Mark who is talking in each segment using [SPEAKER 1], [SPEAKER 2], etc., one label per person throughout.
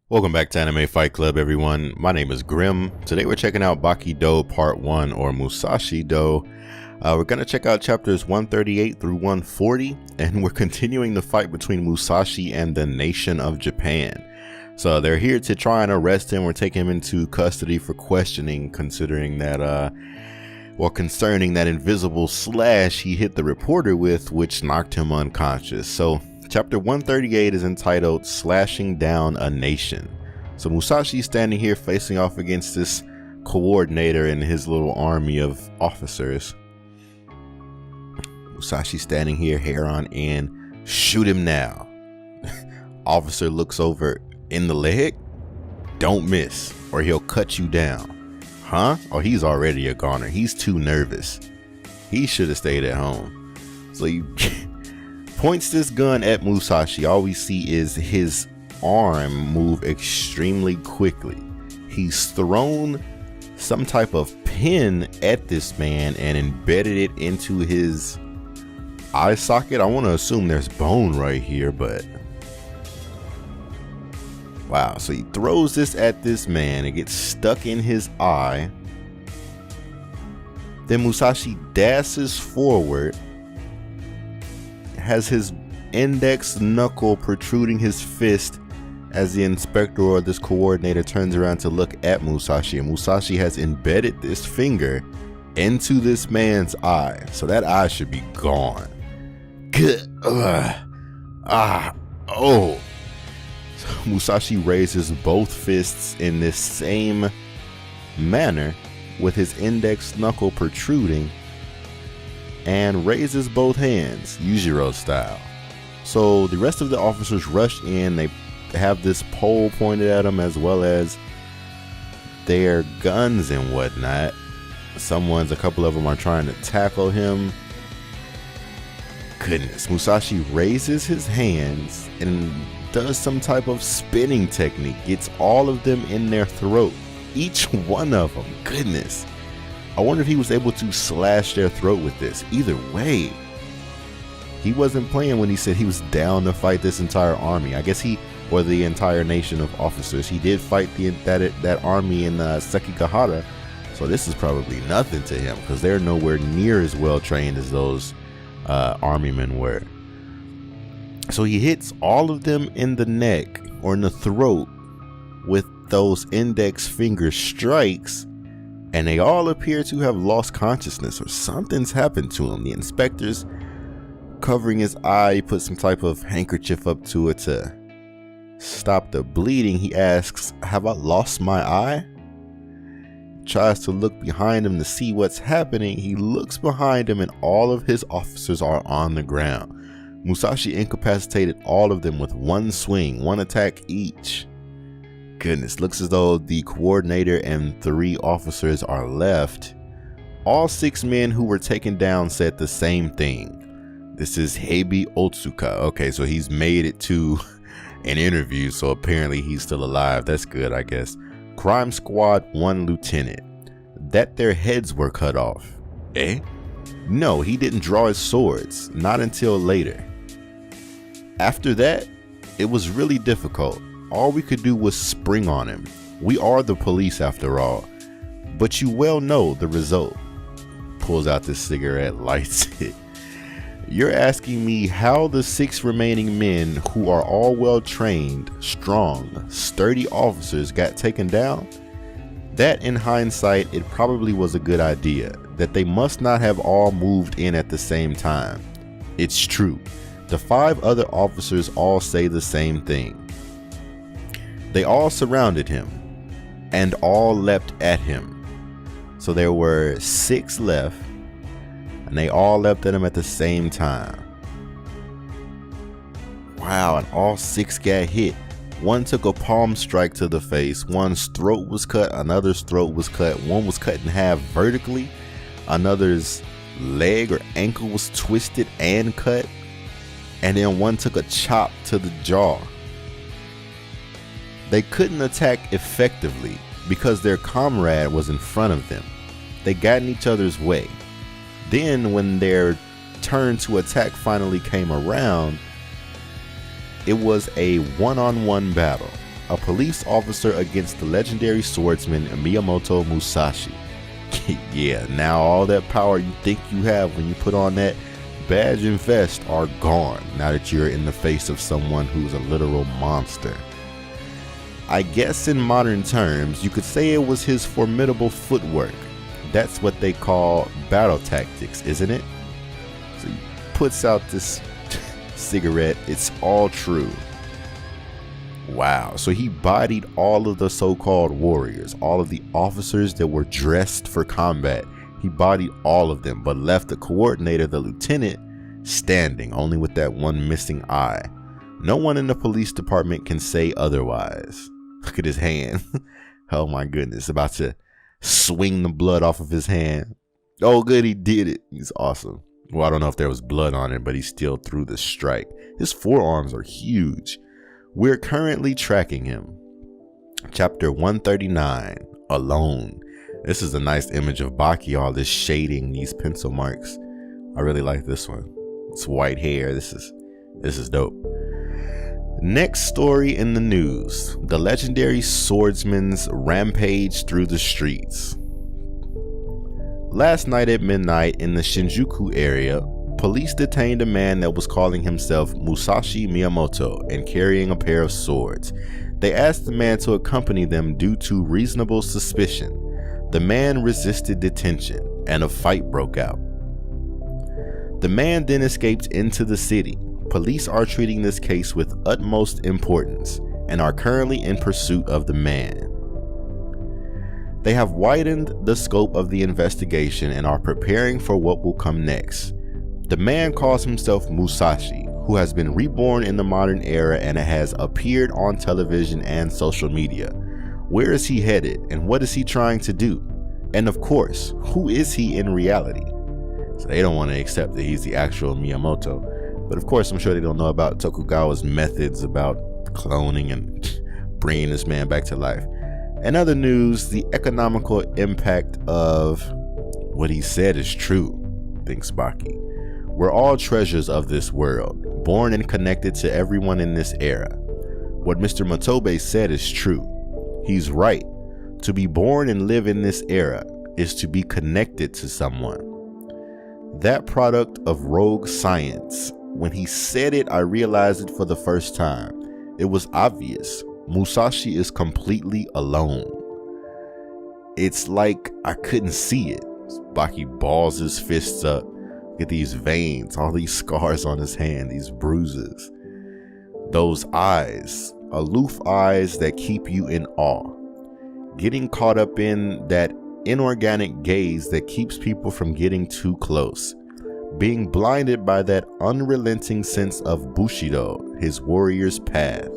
[SPEAKER 1] Welcome back to Anime Fight Club, everyone. My name is Grim. Today we're checking out Baki Dou Part 1, or Musashi Dou. We're going to check out chapters 138 through 140, and we're continuing the fight between Musashi and the nation of Japan. So they're here to try and arrest him or take him into custody for questioning, concerning that invisible slash he hit the reporter with, which knocked him unconscious. So chapter 138 is entitled Slashing Down a Nation. So Musashi's standing here facing off against this coordinator and his little army of officers. Musashi standing here, hair on end. Shoot him now. Officer looks over. In the leg? Don't miss, or he'll cut you down. Huh? Oh, he's already a goner. He's too nervous. He should have stayed at home. So he points this gun at Musashi. All we see is his arm move extremely quickly. He's thrown some type of pin at this man and embedded it into his eye socket. I want to assume there's bone right here, but wow. So he throws this at this man. It gets stuck in his eye. Then Musashi dashes forward, has his index knuckle protruding his fist as the inspector or this coordinator turns around to look at Musashi, and Musashi has embedded this finger into this man's eye. So that eye should be gone. Good. Oh. So Musashi raises both fists in this same manner with his index knuckle protruding and raises both hands, Yujiro style. So the rest of the officers rush in. They have this pole pointed at them as well as their guns and whatnot. A couple of them are trying to tackle him. Goodness, Musashi raises his hands and does some type of spinning technique. Gets all of them in their throat. Each one of them. Goodness. I wonder if he was able to slash their throat with this. Either way, he wasn't playing when he said he was down to fight this entire army. I guess or the entire nation of officers. He did fight that army in Sekigahara. So this is probably nothing to him because they're nowhere near as well trained as those army men were. So he hits all of them in the neck or in the throat with those index finger strikes, and they all appear to have lost consciousness or something's happened to him. The inspector's covering his eye. He puts some type of handkerchief up to it to stop the bleeding. He asks, "Have I lost my eye?" Tries to look behind him to see what's happening. He looks behind him and all of his officers are on the ground. Musashi incapacitated all of them with one swing, one attack each. Goodness, looks as though the coordinator and 3 officers are left. All 6 men who were taken down said the same thing. This is Heibi Otsuka. Okay, so he's made it to an interview, so apparently he's still alive. That's good, I guess. Crime Squad 1 Lieutenant. That their heads were cut off. Eh? No, he didn't draw his swords. Not until later. After that, it was really difficult. All we could do was spring on him. We are the police after all. But you well know the result. Pulls out this cigarette, lights it. You're asking me how the 6 remaining men, who are all well trained, strong, sturdy officers, got taken down? That, in hindsight, it probably was a good idea. That they must not have all moved in at the same time. It's true. The 5 other officers all say the same thing. They all surrounded him and all leapt at him. So there were 6 left and they all leapt at him at the same time. Wow, and all 6 got hit. One took a palm strike to the face. One's throat was cut. Another's throat was cut. One was cut in half vertically. Another's leg or ankle was twisted and cut. And then one took a chop to the jaw. They couldn't attack effectively because their comrade was in front of them. They got in each other's way. Then when their turn to attack finally came around, it was a one-on-one battle. a police officer against the legendary swordsman Miyamoto Musashi. Yeah, now all that power you think you have when you put on that badge and vest are gone now that you're in the face of someone who's a literal monster. I guess in modern terms, you could say it was his formidable footwork. That's what they call battle tactics, isn't it? So he puts out this cigarette. It's all true. Wow. So he bodied all of the so-called warriors, all of the officers that were dressed for combat. He bodied all of them, but left the coordinator, the lieutenant, standing, only with that one missing eye. No one in the police department can say otherwise. Look at his hand. Oh my goodness. About to swing the blood off of his hand. Oh good, he did it. He's awesome. Well, I don't know if there was blood on it, but he still threw the strike. His forearms are huge. We're currently tracking him. Chapter 139, Alone. This is a nice image of Baki, all this shading, these pencil marks. I really like this one. It's white hair. This is dope. Next story in the news. The legendary swordsman's rampage through the streets. Last night at midnight in the Shinjuku area, police detained a man that was calling himself Musashi Miyamoto and carrying a pair of swords. They asked the man to accompany them due to reasonable suspicion. The man resisted detention and a fight broke out. The man then escaped into the city. Police are treating this case with utmost importance and are currently in pursuit of the man. They have widened the scope of the investigation and are preparing for what will come next. The man calls himself Musashi, who has been reborn in the modern era and has appeared on television and social media. Where is he headed and what is he trying to do? And of course, who is he in reality? So they don't want to accept that he's the actual Miyamoto. But of course, I'm sure they don't know about Tokugawa's methods about cloning and bringing this man back to life. In other news, the economical impact of what he said is true, thinks Baki. We're all treasures of this world, born and connected to everyone in this era. What Mr. Matobe said is true. He's right. To be born and live in this era is to be connected to someone. That product of rogue science. When he said it, I realized it for the first time. It was obvious. Musashi is completely alone. It's like I couldn't see it. Baki balls his fists up. Look at these veins, all these scars on his hand, these bruises. Those eyes, aloof eyes that keep you in awe. Getting caught up in that inorganic gaze that keeps people from getting too close. Being blinded by that unrelenting sense of Bushido, his warrior's path.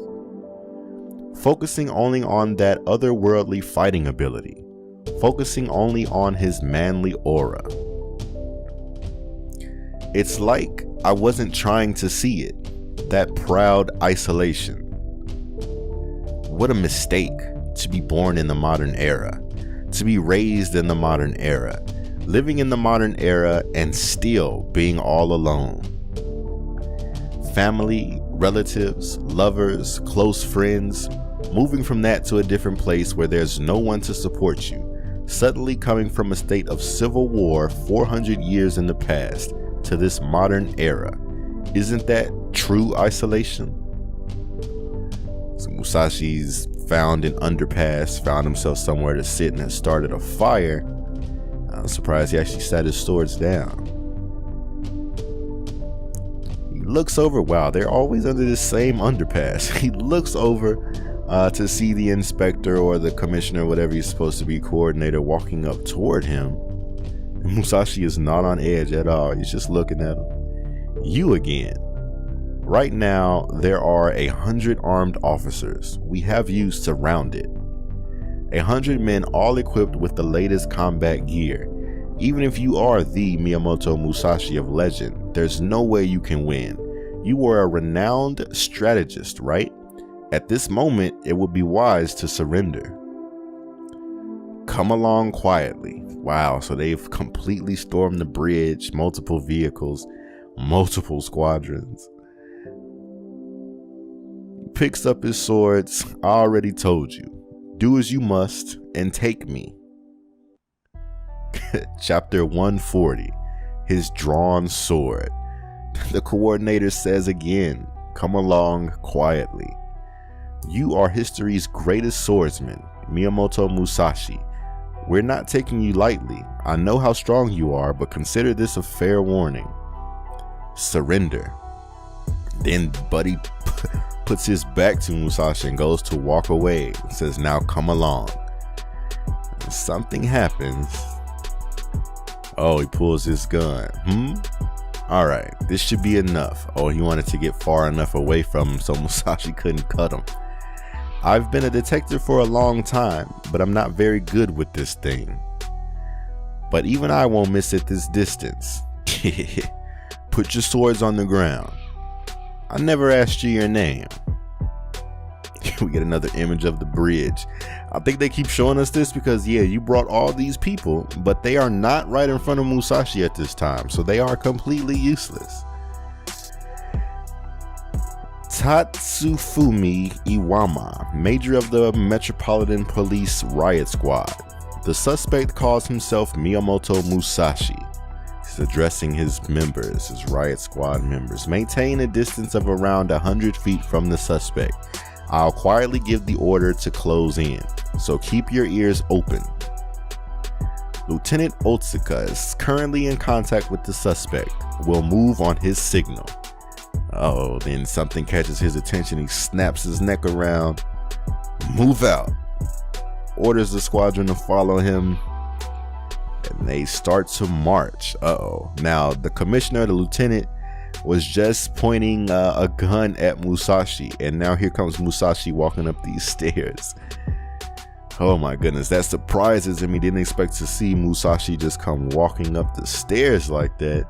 [SPEAKER 1] Focusing only on that otherworldly fighting ability. Focusing only on his manly aura. It's like I wasn't trying to see it. That proud isolation. What a mistake to be born in the modern era. To be raised in the modern era. Living in the modern era and still being all alone. Family, relatives, lovers, close friends, moving from that to a different place where there's no one to support you. Suddenly coming from a state of civil war 400 years in the past to this modern era. Isn't that true isolation? So Musashi's found an underpass, found himself somewhere to sit and has started a fire. I'm surprised he actually set his swords down. He looks over. Wow, they're always under the same underpass. He looks over to see the inspector or the commissioner, whatever he's supposed to be, coordinator, walking up toward him. And Musashi is not on edge at all. He's just looking at him. You again. Right now, there are 100 armed officers. We have you surrounded. 100 men all equipped with the latest combat gear. Even if you are the Miyamoto Musashi of legend, there's no way you can win. You were a renowned strategist, right? At this moment, it would be wise to surrender. Come along quietly. Wow, so they've completely stormed the bridge, multiple vehicles, multiple squadrons. picks up his swords. I already told you. Do as you must and take me. Chapter 140. His drawn sword. The coordinator says again, come along quietly. You are history's greatest swordsman, Miyamoto Musashi. We're not taking you lightly. I know how strong you are, but consider this a fair warning. Surrender. Then Buddy puts his back to Musashi and goes to walk away and says, now come along. And something happens. Oh, he pulls his gun. Alright, this should be enough. Oh, he wanted to get far enough away from him so Musashi couldn't cut him. I've been a detective for a long time, but I'm not very good with this thing. But even I won't miss at this distance. Put your swords on the ground. I never asked you your name. We get another image of the bridge. I think they keep showing us this because, yeah, you brought all these people, but they are not right in front of Musashi at this time, so they are completely useless. Tatsufumi Iwama, major of the Metropolitan Police Riot Squad. The suspect calls himself Miyamoto Musashi. He's addressing his members, his riot squad members. Maintain a distance of around 100 feet from the suspect. I'll quietly give the order to close in, so keep your ears open. Lieutenant Otsuka is currently in contact with the suspect. Will move on his signal. Oh, then something catches his attention. He snaps his neck around. Move out. Orders the squadron to follow him. And they start to march. Uh-oh. Now, the commissioner, the lieutenant, was just pointing a gun at Musashi, and now here comes Musashi walking up these stairs. Oh my goodness, that surprises him. He didn't expect to see Musashi just come walking up the stairs like that.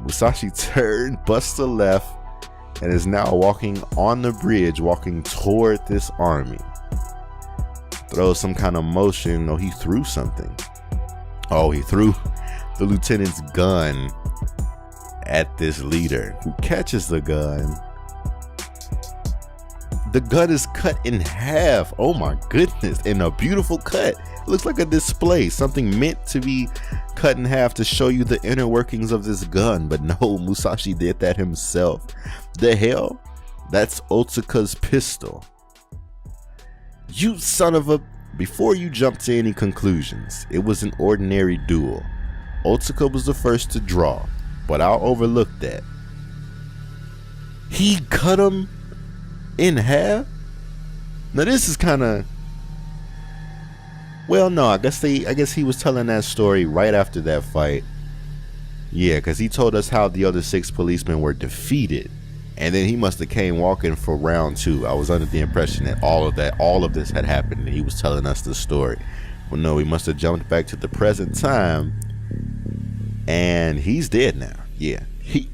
[SPEAKER 1] Musashi turned, busts a left, and is now walking on the bridge, walking toward this army. Throws some kind of motion. Oh, he threw something. Oh, he threw the lieutenant's gun at this leader, who catches the gun. The gun is cut in half. Oh my goodness, in a beautiful cut. It looks like a display, something meant to be cut in half to show you the inner workings of this gun, but no, Musashi did that himself. The hell? That's Otsuka's pistol. You son of a... Before you jump to any conclusions, it was an ordinary duel. Otsuka was the first to draw, but I'll overlook that. He cut him in half? Now this is kind of... Well, no, I guess he was telling that story right after that fight. Yeah, because he told us how the other 6 policemen were defeated. And then he must have came walking for round 2. I was under the impression that all of this had happened, and he was telling us the story. Well, no, he must have jumped back to the present time, and he's dead now. Yeah,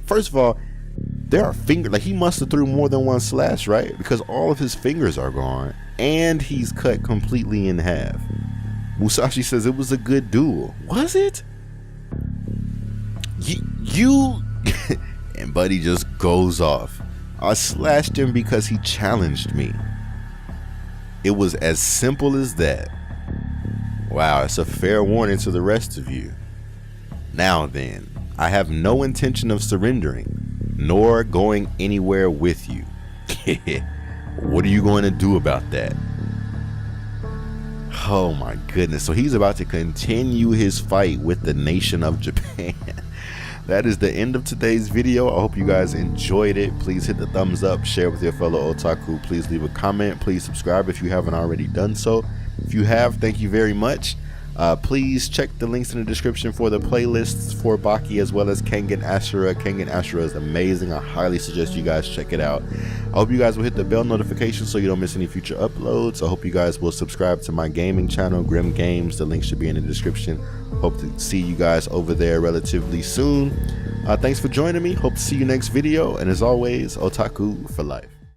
[SPEAKER 1] first of all, there are fingers, like he must have threw more than one slash, right? Because all of his fingers are gone, and he's cut completely in half. Musashi says it was a good duel. Was it? You and Buddy just goes off. I slashed him because he challenged me. It was as simple as that. Wow, it's a fair warning to the rest of you. Now then, I have no intention of surrendering, nor going anywhere with you. What are you going to do about that? Oh my goodness. So he's about to continue his fight with the nation of Japan. That is the end of today's video. I hope you guys enjoyed it. Please hit the thumbs up, share with your fellow otaku. Please leave a comment. Please subscribe if you haven't already done so. If you have, thank you very much. Please check the links in the description for the playlists for Baki as well as Kengan Ashura. Kengan Ashura is amazing. I highly suggest you guys check it out. I hope you guys will hit the bell notification so you don't miss any future uploads. I hope you guys will subscribe to my gaming channel, Grim Games. The link should be in the description. Hope to see you guys over there relatively soon. Thanks for joining me. Hope to see you next video. And as always, otaku for life.